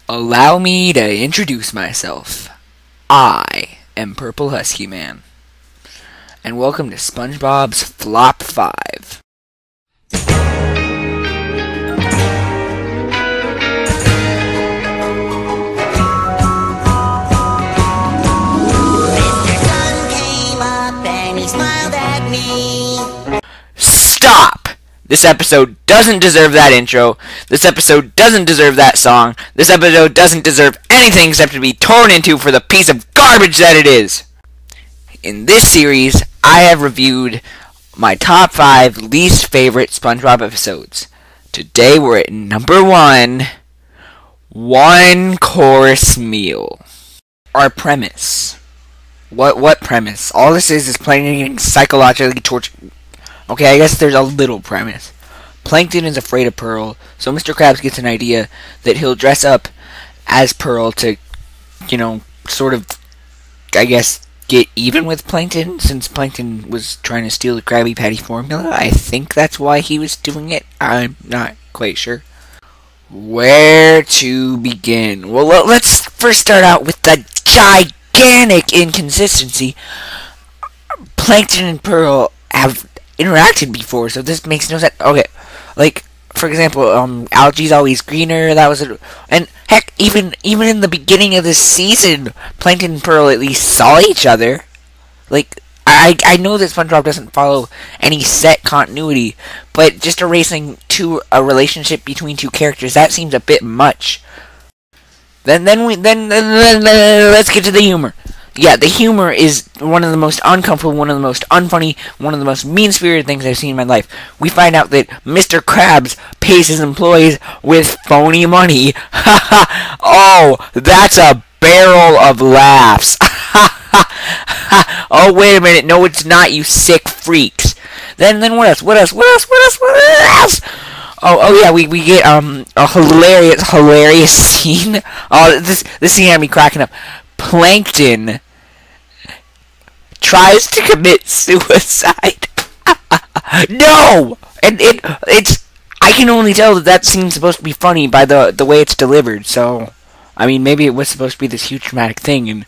Allow me to introduce myself. I am Purple Husky Man, and welcome to SpongeBob's Flop 5. Stop! This episode doesn't deserve that intro. This episode doesn't deserve that song. This episode doesn't deserve anything except to be torn into for the piece of garbage that it is. In this series, I have reviewed my top 5 least favorite SpongeBob episodes. Today we're at number 1, One Course Meal. Our premise. What premise? All this is Plankton getting psychologically tortured. Okay, I guess there's a little premise. Plankton is afraid of Pearl, so Mr. Krabs gets an idea that he'll dress up as Pearl to, sort of, I guess, get even with Plankton, since Plankton was trying to steal the Krabby Patty formula. I think that's why he was doing it. I'm not quite sure. Where to begin? Well, let's first start out with the gigantic inconsistency. Plankton and Pearl have interacted before, so this makes no sense. Okay, like, for example, algae's always greener. That was and heck, even in the beginning of this season, Plankton and Pearl at least saw each other. Like, I know that SpongeBob doesn't follow any set continuity, but just erasing a relationship between two characters, that seems a bit much. Then let's get to the humor. Yeah, the humor is one of the most uncomfortable, one of the most unfunny, one of the most mean-spirited things I've seen in my life. We find out that Mr. Krabs pays his employees with phony money. Ha ha! Oh, that's a barrel of laughs. Ha ha ha! Oh, wait a minute. No, it's not, you sick freaks. Then what else? What else? Oh yeah, we get a hilarious scene. Oh, this scene had me cracking up. Plankton tries to commit suicide. No! And it's I can only tell that scene's supposed to be funny by the way it's delivered. So, I mean, maybe it was supposed to be this huge dramatic thing, and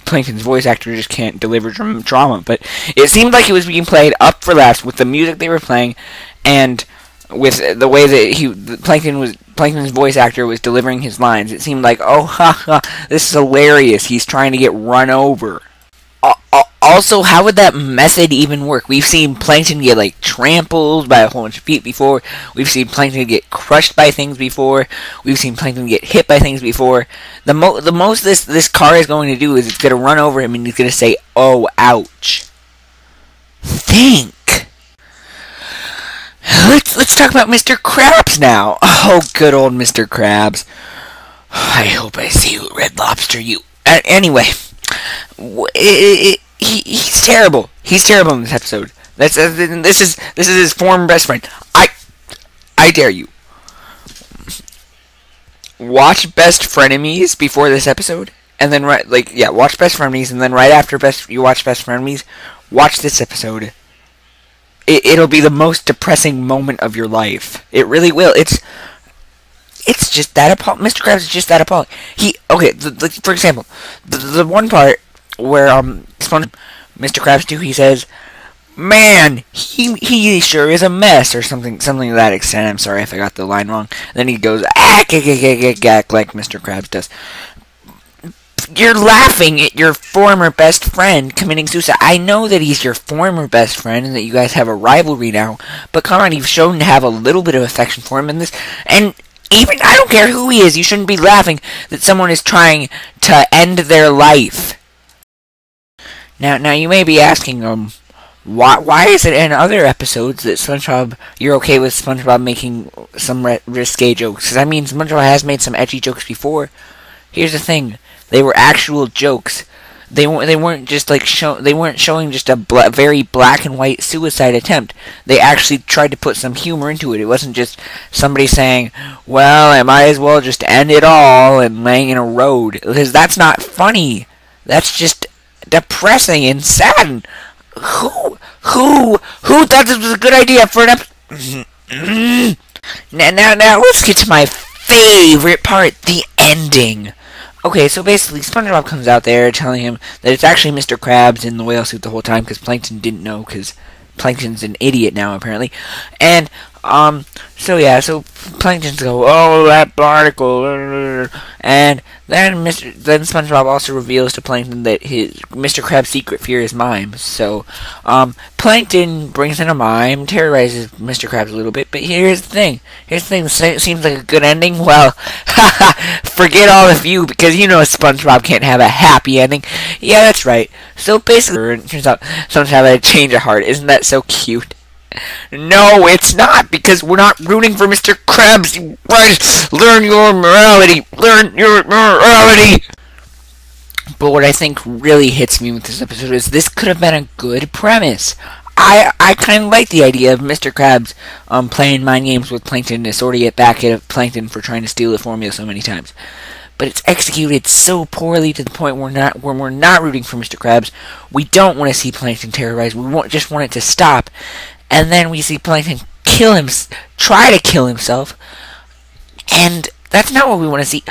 Plankton's voice actor just can't deliver drama. But it seemed like it was being played up for laughs with the music they were playing, and with the way that Plankton's voice actor was delivering his lines. It seemed like, oh, ha ha, this is hilarious. He's trying to get run over. Also, how would that method even work? We've seen Plankton get, trampled by a whole bunch of feet before. We've seen Plankton get crushed by things before. We've seen Plankton get hit by things before. The most this car is going to do is it's going to run over him and he's going to say, oh, ouch. Think. Let's talk about Mr. Krabs now. Oh, good old Mr. Krabs. I hope I see you, Red Lobster. Anyway, he's terrible. He's terrible in this episode. This is his former best friend. I dare you. Watch Best Frenemies before this episode, and then watch Best Frenemies, and then right after you watch Best Frenemies, watch this episode. It'll be the most depressing moment of your life. It really will. It's just that appalling. Mr. Krabs is just that appalling. For example, the one part where Mr. Krabs he says, "Man, he sure is a mess," or something to that extent. I'm sorry if I got the line wrong. Then he goes, like Mr. Krabs does. You're laughing at your former best friend committing suicide. I know that he's your former best friend and that you guys have a rivalry now, but come on, you've shown to have a little bit of affection for him in this, and even, I don't care who he is, you shouldn't be laughing that someone is trying to end their life. Now you may be asking, why is it in other episodes that you're okay with SpongeBob making some risque jokes? Because, I mean, SpongeBob has made some edgy jokes before. Here's the thing. They were actual jokes. They weren't just they weren't showing just a very black and white suicide attempt. They actually tried to put some humor into it. It wasn't just somebody saying, "Well, I might as well just end it all," and laying in a road, because that's not funny. That's just depressing and sad. Who thought this was a good idea for an episode? Now let's get to my favorite part, the ending. Okay, so basically, SpongeBob comes out there telling him that it's actually Mr. Krabs in the whale suit the whole time, because Plankton didn't know, because Plankton's an idiot now, apparently. And, so Plankton's go, oh, that barnacle, and then SpongeBob also reveals to Plankton that his Mr. Krabs' secret fear is mimes. So, Plankton brings in a mime, terrorizes Mr. Krabs a little bit, but here's the thing. Seems like a good ending. Well, forget all of you, because you know SpongeBob can't have a happy ending. Yeah, that's right. So basically, it turns out SpongeBob had a change of heart. Isn't that so cute? No, it's not, because we're not rooting for Mr. Krabs. You guys, learn your morality. Learn your morality. But what I think really hits me with this episode is this could have been a good premise. I kind of like the idea of Mr. Krabs playing mind games with Plankton to sort of get back at Plankton for trying to steal the formula so many times. But it's executed so poorly to the point where we're not rooting for Mr. Krabs. We don't want to see Plankton terrorized. We just want it to stop. And then we see Plankton try to kill himself, and that's not what we want to see.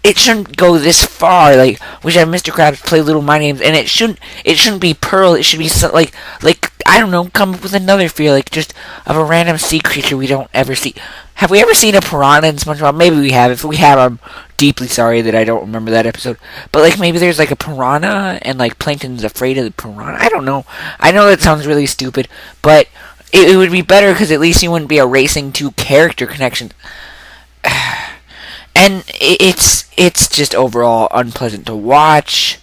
It shouldn't go this far. Like, we should have Mr. Krabs play little mind games, and it shouldn't be Pearl. It should be like I don't know, come up with another fear, like just of a random sea creature we don't ever see. Have we ever seen a piranha in SpongeBob? Maybe we have. If we have, I'm deeply sorry that I don't remember that episode. But like maybe there's like a piranha, and like Plankton's afraid of the piranha. I don't know. I know that sounds really stupid, but it would be better because at least you wouldn't be erasing two character connections. And it's just overall unpleasant to watch.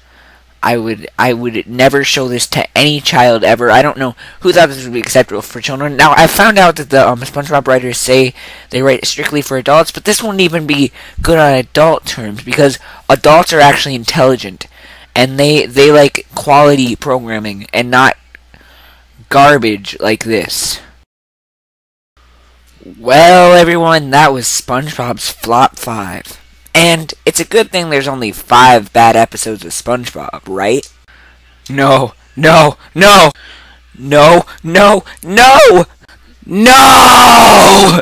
I would never show this to any child ever. I don't know who thought this would be acceptable for children. Now, I found out that the SpongeBob writers say they write strictly for adults, but this wouldn't even be good on adult terms because adults are actually intelligent, and they like quality programming and not garbage like this. Well, everyone, that was SpongeBob's Flop 5. And it's a good thing there's only 5 bad episodes of SpongeBob, right? No, no, no, no, no, no, no!